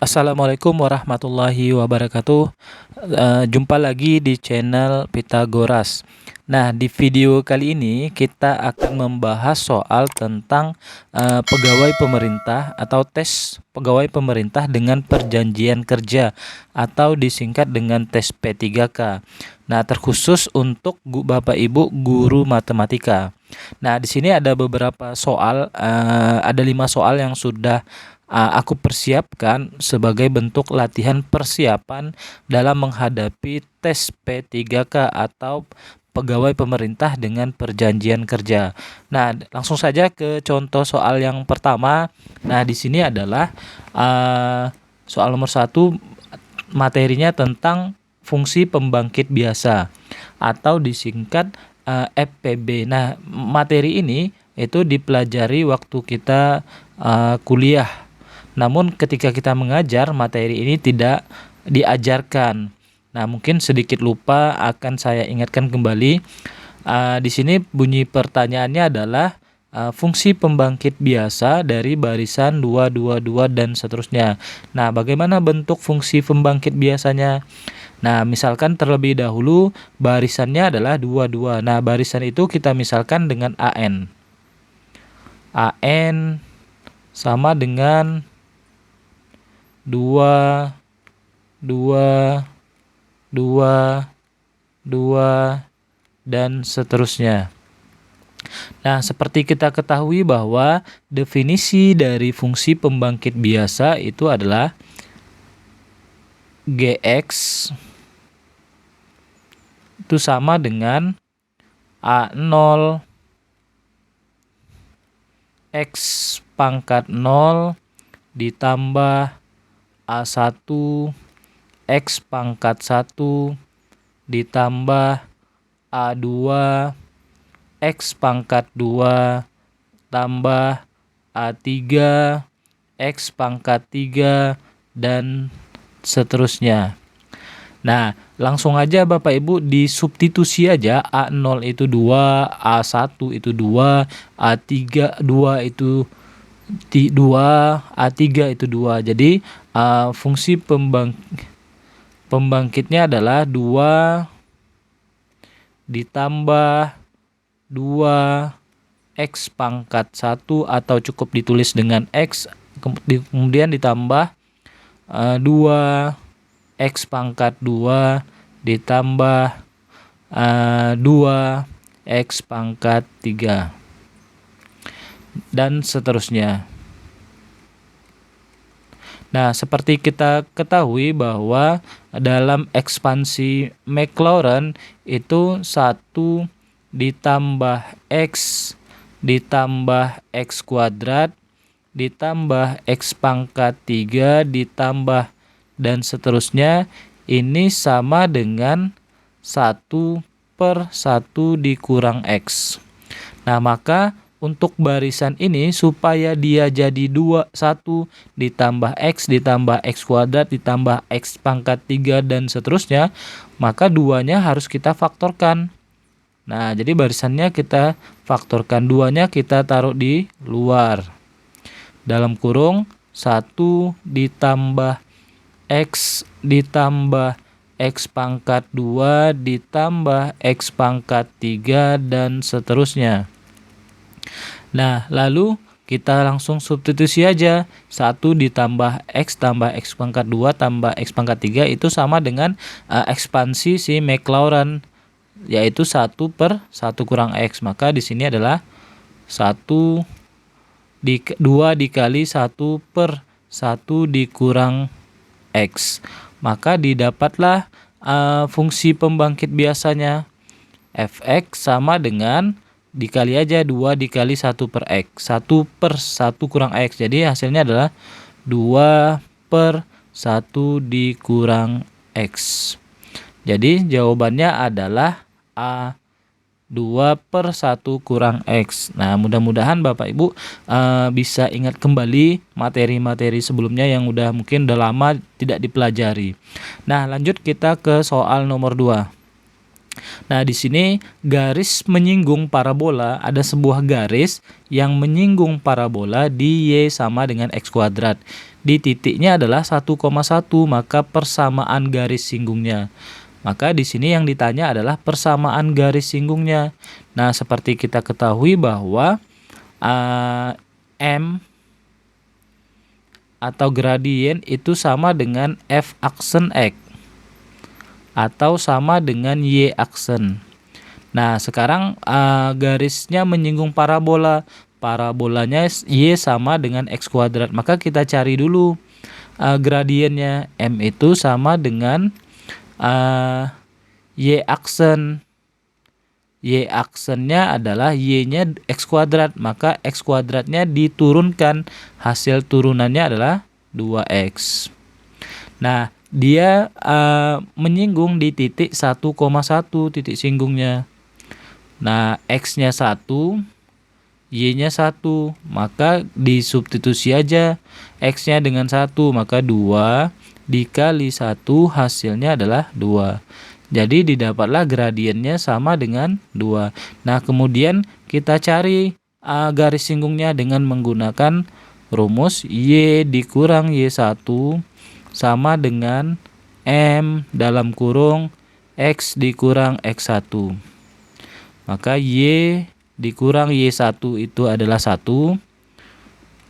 Assalamualaikum warahmatullahi wabarakatuh. Jumpa lagi di channel Pitagoras. Nah, di video kali ini kita akan membahas soal tentang pegawai pemerintah atau tes pegawai pemerintah dengan perjanjian kerja atau disingkat dengan tes P3K. Nah, terkhusus untuk Bapak Ibu guru matematika. Nah, di sini ada beberapa soal, ada 5 soal yang sudah aku persiapkan sebagai bentuk latihan persiapan dalam menghadapi tes P3K atau pegawai pemerintah dengan perjanjian kerja. Nah, langsung saja ke contoh soal yang pertama. Nah, di sini adalah soal nomor 1, materinya tentang fungsi pembangkit biasa atau disingkat FPB. Nah, materi ini itu dipelajari waktu kita kuliah. Namun ketika kita mengajar, materi ini tidak diajarkan. Nah, mungkin sedikit lupa, akan saya ingatkan kembali. Di sini bunyi pertanyaannya adalah fungsi pembangkit biasa dari barisan 2, 2, 2 dan seterusnya. Nah, bagaimana bentuk fungsi pembangkit biasanya? Nah, misalkan terlebih dahulu barisannya adalah 2, 2. Nah, barisan itu kita misalkan dengan AN. AN sama dengan 2, 2, 2, 2, dan seterusnya. Nah, seperti kita ketahui bahwa definisi dari fungsi pembangkit biasa itu adalah Gx itu sama dengan A0 X pangkat 0 ditambah A1 X pangkat 1 ditambah A2 X pangkat 2 tambah A3 X pangkat 3 dan seterusnya. Nah, langsung aja Bapak Ibu disubstitusi aja. A0 itu 2, A1 itu 2, A3 2 itu 2, A3 itu 2. Jadi fungsi pembangkitnya adalah 2 ditambah 2 X pangkat 1 atau cukup ditulis dengan X, kemudian ditambah 2 X pangkat 2 ditambah 2 X pangkat 3 dan seterusnya. Nah, seperti kita ketahui bahwa dalam ekspansi Maclaurin itu 1 ditambah X ditambah X kuadrat ditambah X pangkat 3 ditambah dan seterusnya ini sama dengan 1/1 dikurang X. Nah, maka untuk barisan ini supaya dia jadi 1 ditambah X kuadrat ditambah X pangkat 3 dan seterusnya, maka 2-nya harus kita faktorkan. Nah, jadi barisannya kita faktorkan, 2-nya kita taruh di luar. Dalam kurung 1 ditambah X ditambah X pangkat 2 ditambah X pangkat 3 dan seterusnya. Nah, lalu kita langsung substitusi aja. 1 ditambah X pangkat 2 tambah X pangkat 3 itu sama dengan ekspansi si Maclaurin, yaitu 1/1 kurang X. Maka di sini adalah 2 dikali 1/1 dikurang X. Maka didapatlah fungsi pembangkit biasanya. Fx sama dengan dikali aja 2 dikali 1/X. 1/1 kurang X. Jadi hasilnya adalah 2/1 dikurang X. Jadi jawabannya adalah A, 2/1 kurang X. Nah, mudah-mudahan Bapak Ibu bisa ingat kembali materi-materi sebelumnya yang mungkin udah lama tidak dipelajari. Nah, lanjut kita ke soal nomor 2. Nah, di sini garis menyinggung parabola, ada sebuah garis yang menyinggung parabola di Y sama dengan X kuadrat. di titiknya adalah 1,1, maka persamaan garis singgungnya. Maka di sini yang ditanya adalah persamaan garis singgungnya. Nah, seperti kita ketahui bahwa M atau gradien itu sama dengan F aksen X atau sama dengan Y aksen. Nah, sekarang garisnya menyinggung parabola. Parabolanya Y sama dengan X kuadrat. Maka kita cari dulu gradiennya. M itu sama dengan Y aksen. Y aksennya adalah Y-nya X kuadrat, maka X kuadratnya diturunkan, hasil turunannya adalah 2X. Nah, dia menyinggung di titik 1,1 titik singgungnya. Nah, X-nya 1, Y-nya 1, maka disubstitusi aja X-nya dengan 1, maka 2 dikali 1 hasilnya adalah 2. Jadi didapatlah gradiennya sama dengan 2. Nah, kemudian kita cari garis singgungnya dengan menggunakan rumus Y dikurang Y1 sama dengan M dalam kurung X dikurang X1. Maka Y dikurang Y1 itu adalah 1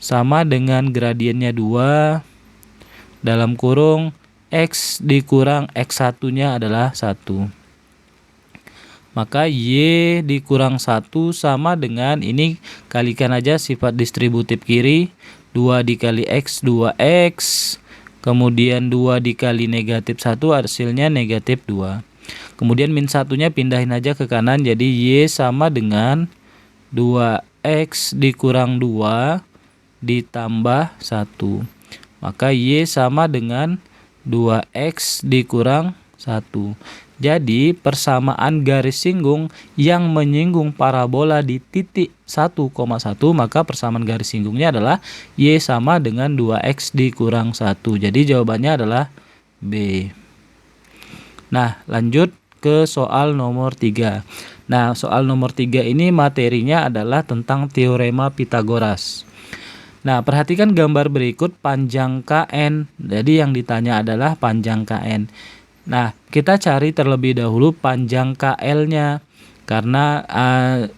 sama dengan gradiennya 2 dalam kurung X dikurang X1-nya adalah 1. Maka Y dikurang 1 sama dengan, ini kalikan aja sifat distributif kiri, 2 dikali X 2X, kemudian 2 dikali negatif 1 hasilnya negatif 2. Kemudian min 1-nya pindahin aja ke kanan, jadi Y sama dengan 2X dikurang 2 ditambah 1. Maka Y sama dengan 2X dikurang 1. Jadi persamaan garis singgung yang menyinggung parabola di titik 1,1, maka persamaan garis singgungnya adalah Y sama dengan 2X dikurang 1. Jadi jawabannya adalah B. Nah, lanjut ke soal nomor 3. Nah, soal nomor 3 ini materinya adalah tentang teorema Pitagoras. Nah, perhatikan gambar berikut panjang KN. Jadi yang ditanya adalah panjang KN. Nah, kita cari terlebih dahulu panjang KL-nya. Karena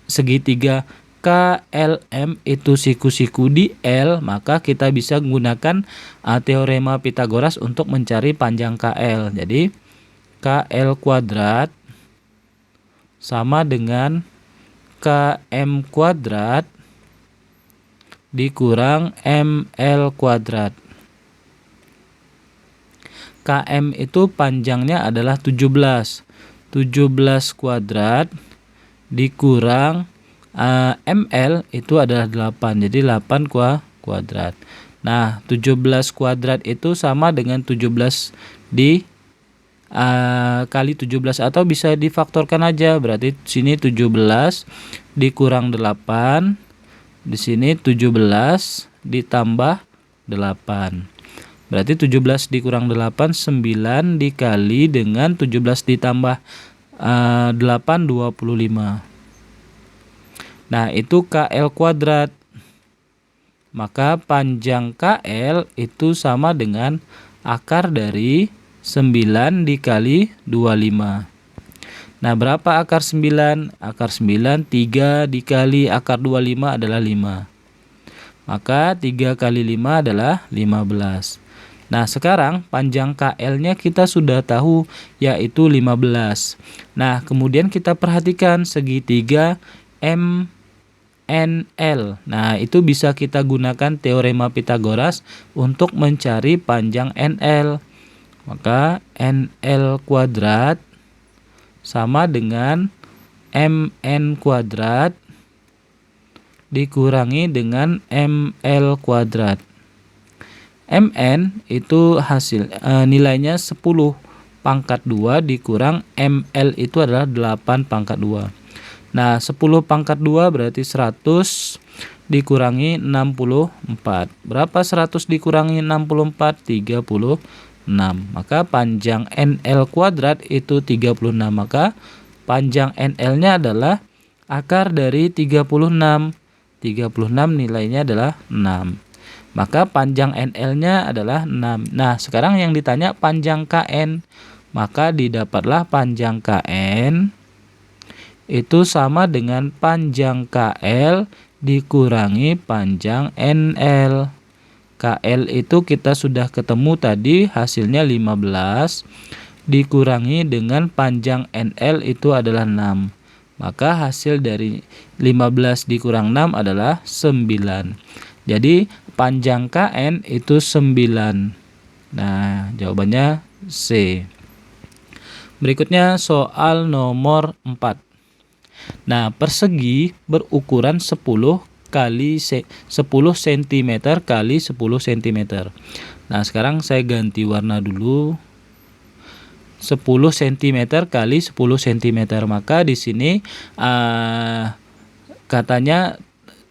segitiga KLM itu siku-siku di L, maka kita bisa menggunakan teorema Pitagoras untuk mencari panjang KL. Jadi, KL kuadrat sama dengan KM kuadrat dikurang ML kuadrat. KM itu panjangnya adalah 17. 17 kuadrat dikurang ML itu adalah 8. Jadi 8 kuadrat. Nah, 17 kuadrat itu sama dengan 17 kali 17 atau bisa difaktorkan aja. Berarti sini 17 dikurang 8. Di sini 17 ditambah 8. Berarti 17 dikurang 8, 9 dikali dengan 17 ditambah 8, 25. Nah, itu KL kuadrat. Maka panjang KL itu sama dengan akar dari 9 dikali 25. Nah, berapa akar 9? Akar 9, 3 dikali akar 25 adalah 5. Maka 3 kali 5 adalah 15. Nah, sekarang panjang KL-nya kita sudah tahu, yaitu 15. Nah, kemudian kita perhatikan segitiga MNL. Nah, itu bisa kita gunakan teorema Pitagoras untuk mencari panjang NL. Maka NL kuadrat sama dengan MN kuadrat dikurangi dengan ML kuadrat. MN itu hasil nilainya 10 pangkat 2 dikurang ML itu adalah 8 pangkat 2. Nah, 10 pangkat 2 berarti 100 dikurangi 64. Berapa 100 dikurangi 64? 36. Maka panjang NL kuadrat itu 36. Maka panjang NL-nya adalah akar dari 36. 36 nilainya adalah 6. Maka panjang NL-nya adalah 6. Nah, sekarang yang ditanya panjang KN. Maka didapatlah panjang KN itu sama dengan panjang KL dikurangi panjang NL. KL itu kita sudah ketemu tadi, hasilnya 15 dikurangi dengan panjang NL itu adalah 6. Maka hasil dari 15 dikurang 6 adalah 9. Jadi panjang KN itu 9. Nah, jawabannya C. Berikutnya soal nomor 4. Nah, persegi berukuran 10 kali 10 cm kali 10 cm. Nah, sekarang saya ganti warna dulu. 10 cm kali 10 cm. Maka di sini katanya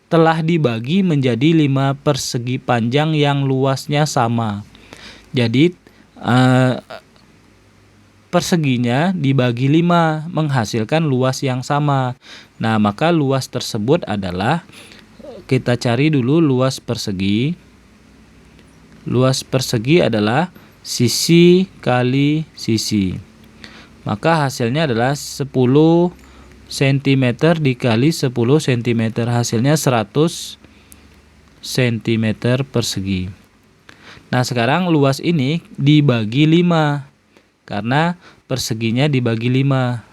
telah dibagi menjadi 5 persegi panjang yang luasnya sama. Jadi perseginya dibagi 5 menghasilkan luas yang sama. Nah, maka luas tersebut adalah, kita cari dulu luas persegi. Luas persegi adalah sisi kali sisi. Maka hasilnya adalah 10 cm dikali 10 cm. Hasilnya 100 cm persegi. Nah, sekarang luas ini dibagi 5. Karena perseginya dibagi 5.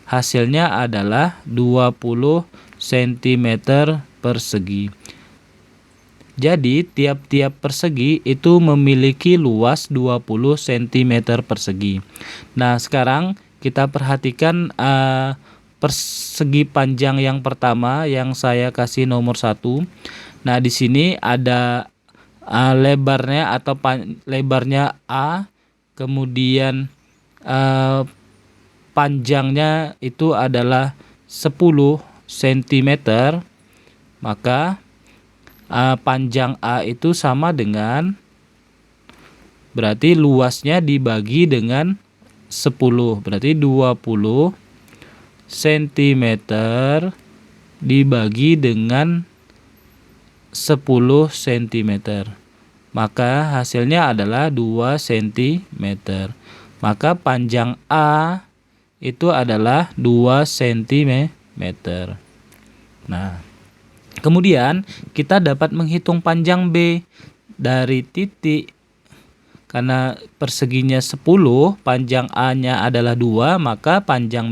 Hasilnya adalah 20 cm persegi. Jadi tiap-tiap persegi itu memiliki luas 20 cm persegi. Nah, sekarang kita perhatikan persegi panjang yang pertama yang saya kasih nomor 1. Nah, di sini ada lebarnya atau lebarnya A, kemudian panjangnya itu adalah 10 cm. Maka panjang A itu sama dengan, berarti luasnya dibagi dengan 10, berarti 20 cm dibagi dengan 10 cm. Maka hasilnya adalah 2 cm. Maka panjang A itu adalah 2 cm. Nah, kemudian kita dapat menghitung panjang B dari titik. Karena perseginya 10, panjang A-nya adalah 2, maka panjang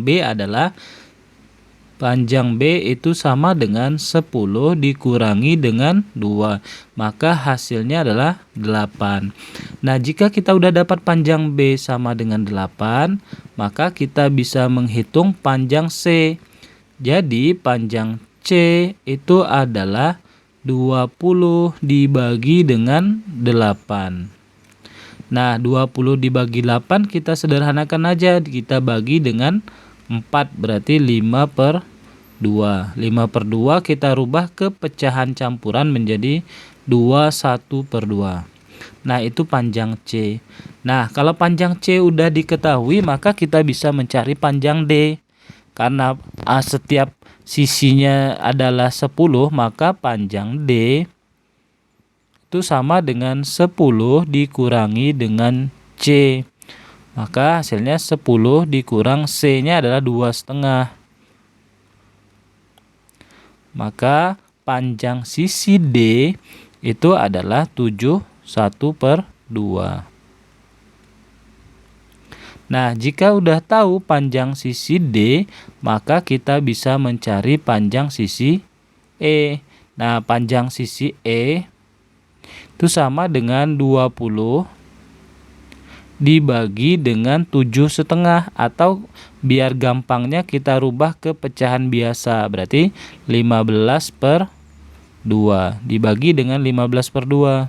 B itu sama dengan 10 dikurangi dengan 2. Maka hasilnya adalah 8. Nah, jika kita udah dapat panjang B sama dengan 8, maka kita bisa menghitung panjang C. Jadi panjang C itu adalah 20 dibagi dengan 8. Nah, 20 dibagi 8 kita sederhanakan aja. Kita bagi dengan 4, berarti 5/2. 5/2 kita rubah ke pecahan campuran menjadi 21/2. Nah, itu panjang C. Nah, kalau panjang C udah diketahui, maka kita bisa mencari panjang D. Karena setiap sisinya adalah 10, maka panjang D itu sama dengan 10 dikurangi dengan C. Maka hasilnya 10 dikurang C-nya adalah 2,5. Maka panjang sisi D itu adalah 71/2. Nah, jika udah tahu panjang sisi D, maka kita bisa mencari panjang sisi E. Nah, panjang sisi E itu sama dengan 20 dibagi dengan 7,5, atau biar gampangnya kita rubah ke pecahan biasa, berarti 15/2 dibagi dengan 15/2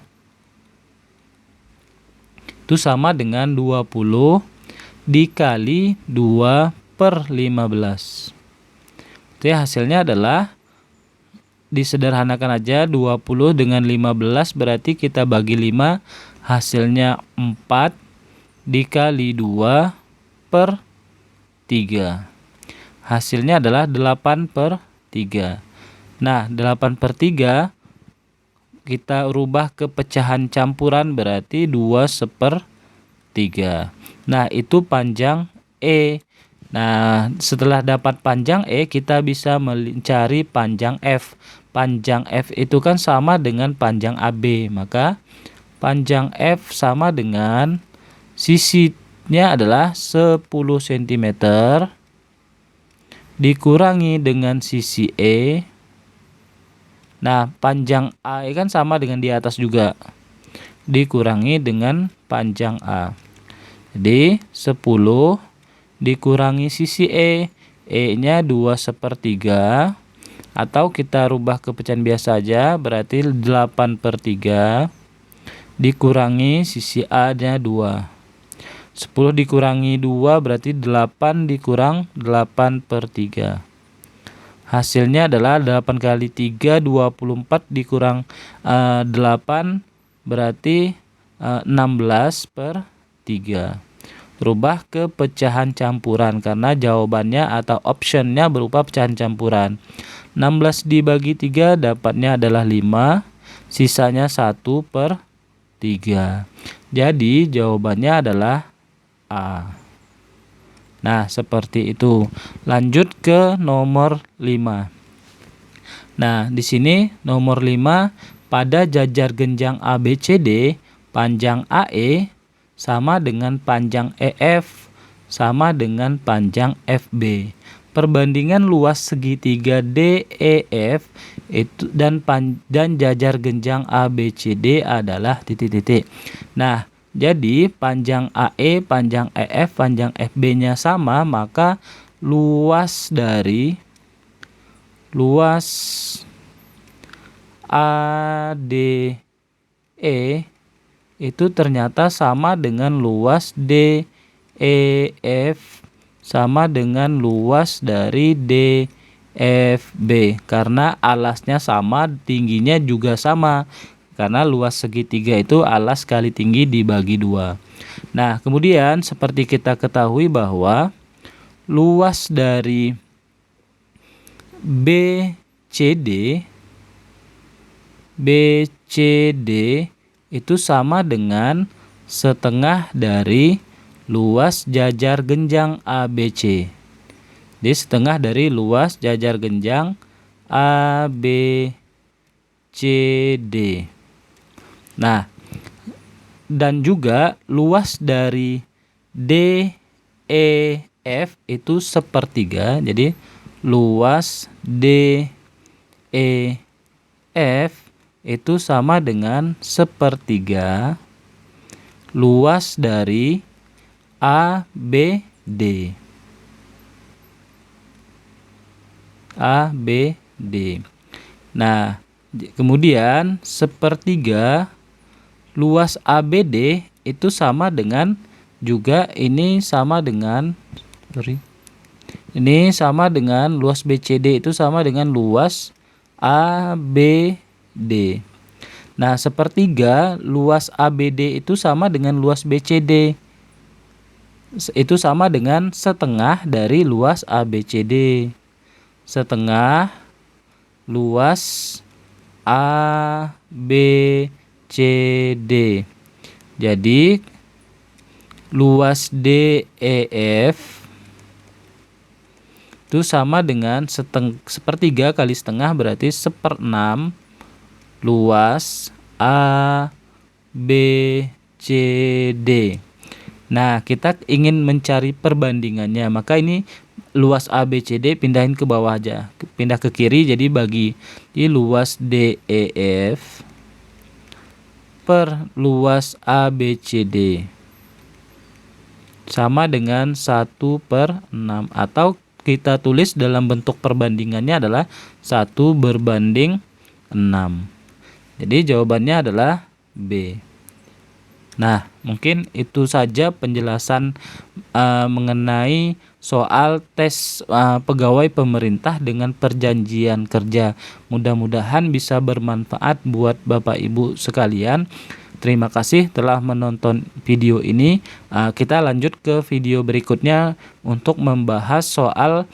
itu sama dengan 20 dikali 2/15. Jadi hasilnya adalah, disederhanakan aja, 20 dengan 15 berarti kita bagi 5, hasilnya 4 dikali 2/3. Hasilnya adalah 8/3. Nah, 8/3 kita rubah ke pecahan campuran berarti 2/3. Nah, itu panjang E. Nah, setelah dapat panjang E, kita bisa mencari panjang F. Panjang F itu kan sama dengan panjang AB, maka panjang F sama dengan sisinya adalah 10 cm dikurangi dengan sisi E. Nah, panjang A kan sama dengan di atas juga, dikurangi dengan panjang A. Jadi 10 dikurangi sisi E, E-nya 2/3, atau kita rubah ke pecahan biasa aja, berarti 8/3 dikurangi sisi A-nya 2. 10 dikurangi 2 berarti 8 dikurang 8/3. Hasilnya adalah 8 kali 3, 24 dikurang 8 berarti 16/3. Rubah ke pecahan campuran karena jawabannya atau optionnya berupa pecahan campuran. 16 dibagi 3 dapatnya adalah 5, sisanya 1/3. Jadi jawabannya adalah A. Nah, seperti itu. Lanjut ke nomor 5. Nah, di sini nomor 5, pada jajar genjang ABCD, panjang AE sama dengan panjang EF sama dengan panjang FB. Perbandingan luas segitiga DEF itu dan jajar genjang ABCD adalah titik-titik. Nah, jadi panjang AE, panjang EF, panjang FB-nya sama, maka luas ADE itu ternyata sama dengan luas DEF sama dengan luas dari DFB, karena alasnya sama, tingginya juga sama, karena luas segitiga itu alas kali tinggi dibagi 2. Nah, kemudian seperti kita ketahui bahwa luas dari BCD itu sama dengan setengah dari luas jajar genjang ABC. Jadi setengah dari luas jajar genjang ABCD. Nah, dan juga luas dari DEF itu 1/3. Jadi luas DEF itu sama dengan 1/3 luas dari ABD. Nah, kemudian 1/3 luas ABD itu sama dengan juga ini sama dengan luas BCD itu sama dengan luas ABD. Nah, 1/3 luas ABD itu sama dengan luas BCD. Itu sama dengan setengah dari luas ABCD. Setengah luas ABCD. Jadi luas DEF itu sama dengan 1/3 kali setengah berarti 1/6 luas ABCD. Nah, kita ingin mencari perbandingannya, maka ini luas ABCD pindahin ke bawah aja, pindah ke kiri, jadi bagi luas DEF per luas ABCD sama dengan 1/6, atau kita tulis dalam bentuk perbandingannya adalah 1/6. Jadi jawabannya adalah B. Nah, mungkin itu saja penjelasan mengenai soal tes pegawai pemerintah dengan perjanjian kerja. Mudah-mudahan bisa bermanfaat buat Bapak Ibu sekalian. Terima kasih telah menonton video ini. Kita lanjut ke video berikutnya untuk membahas soal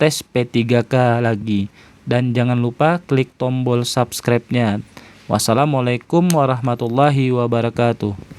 tes P3K lagi. Dan jangan lupa klik tombol subscribe-nya. Wassalamualaikum warahmatullahi wabarakatuh.